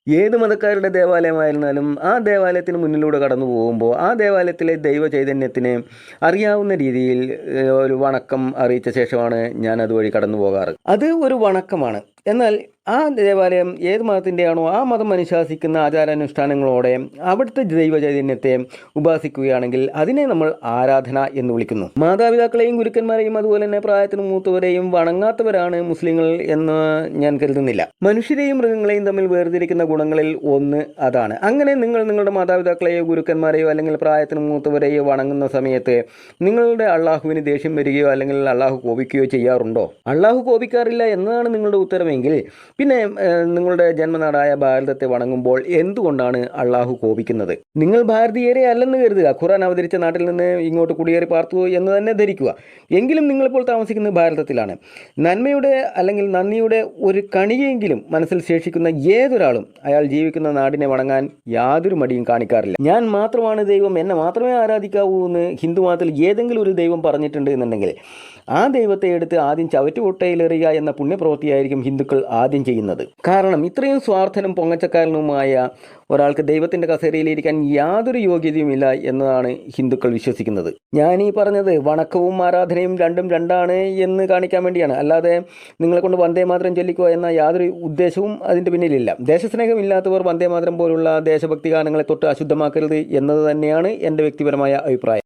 ഏത് മതക്കാരുടെ ദേവാലയമായിരുന്നാലും ആ ദേവാലയത്തിന് മുന്നിലൂടെ കടന്നു പോകുമ്പോൾ ആ ദേവാലയത്തിലെ ദൈവ ചൈതന്യത്തിന് അറിയാവുന്ന രീതിയിൽ ഒരു വണക്കം അറിയിച്ച ശേഷമാണ് ഞാൻ അതുവഴി കടന്നു പോകാറ്. അത് ഒരു വണക്കമാണ്. എന്നാൽ ആ ദേവാലയം ഏത് മതത്തിൻ്റെയാണോ ആ മതം അനുശാസിക്കുന്ന ആചാരാനുഷ്ഠാനങ്ങളോടെ അവിടുത്തെ ദൈവ ചൈതന്യത്തെ ഉപാസിക്കുകയാണെങ്കിൽ അതിനെ നമ്മൾ ആരാധന എന്ന് വിളിക്കുന്നു. മാതാപിതാക്കളെയും ഗുരുക്കന്മാരെയും അതുപോലെ തന്നെ പ്രായത്തിന് മൂത്തവരെയും വണങ്ങാത്തവരാണ് മുസ്ലിങ്ങൾ എന്ന് ഞാൻ കരുതുന്നില്ല. മനുഷ്യരെയും മൃഗങ്ങളെയും തമ്മിൽ വേർതിരിക്കുന്ന ഗുണങ്ങളിൽ ഒന്ന് അതാണ്. അങ്ങനെ നിങ്ങൾ നിങ്ങളുടെ മാതാപിതാക്കളെയോ ഗുരുക്കന്മാരെയോ അല്ലെങ്കിൽ പ്രായത്തിന് മൂത്തവരെയോ വണങ്ങുന്ന സമയത്ത് നിങ്ങളുടെ അള്ളാഹുവിന് ദേഷ്യം വരികയോ അല്ലെങ്കിൽ അള്ളാഹു കോപിക്കുകയോ ചെയ്യാറുണ്ടോ? അള്ളാഹു കോപിക്കാറില്ല എന്നതാണ് നിങ്ങളുടെ ഉത്തരമെങ്കിൽ പിന്നെ നിങ്ങളുടെ ജന്മനാടായ ഭാരതത്തെ വണങ്ങുമ്പോൾ എന്തുകൊണ്ടാണ് അള്ളാഹു കോപിക്കുന്നത്? നിങ്ങൾ ഭാരതീയരെ അല്ലെന്ന് കരുതുക. ഖുർആൻ അവതരിച്ച നാട്ടിൽ നിന്ന് ഇങ്ങോട്ട് കുടിയേറി പാർത്തു എന്ന് തന്നെ ധരിക്കുക. എങ്കിലും നിങ്ങളിപ്പോൾ താമസിക്കുന്നത് ഭാരതത്തിലാണ്. നന്മയുടെ അല്ലെങ്കിൽ നന്ദിയുടെ ഒരു കണികയെങ്കിലും മനസ്സിൽ ശേഷിക്കുന്ന ഏതൊരാളും അയാൾ ജീവിക്കുന്ന നാടിനെ വണങ്ങാൻ യാതൊരു മടിയും കാണിക്കാറില്ല. ഞാൻ മാത്രമാണ് ദൈവം, എന്നെ മാത്രമേ ആരാധിക്കാവൂ എന്ന് ഹിന്ദു മതത്തിൽ ഏതെങ്കിലും ഒരു ദൈവം പറഞ്ഞിട്ടുണ്ട് എന്നുണ്ടെങ്കിൽ ആ ദൈവത്തെ എടുത്ത് ആദ്യം ചവറ്റുകൊട്ടയിലെറിയുക എന്ന പുണ്യപ്രവൃത്തിയായിരിക്കും ഹിന്ദുക്കൾ ആദ്യം ചെയ്യുന്നത്. കാരണം ഇത്രയും സ്വാർത്ഥനും പൊങ്ങച്ചക്കാരനുമായ ഒരാൾക്ക് ദൈവത്തിൻ്റെ കസേരയിലിരിക്കാൻ യാതൊരു യോഗ്യതയുമില്ല എന്നതാണ് ഹിന്ദുക്കൾ വിശ്വസിക്കുന്നത്. ഞാൻ ഈ പറഞ്ഞത് വണക്കവും ആരാധനയും രണ്ടും രണ്ടാണ് എന്ന് കാണിക്കാൻ വേണ്ടിയാണ്. അല്ലാതെ നിങ്ങളെ കൊണ്ട് വന്ദേ മാതരം ചൊല്ലിക്കുക എന്ന യാതൊരു ഉദ്ദേശവും അതിൻ്റെ പിന്നിലില്ല. ദേശസ്നേഹമില്ലാത്തവർ വന്ദേ മാതരം പോലുള്ള ദേശഭക്തി ഗാനങ്ങളെ തൊട്ട് അശുദ്ധമാക്കരുത് എന്നത് തന്നെയാണ് എൻ്റെ വ്യക്തിപരമായ അഭിപ്രായം.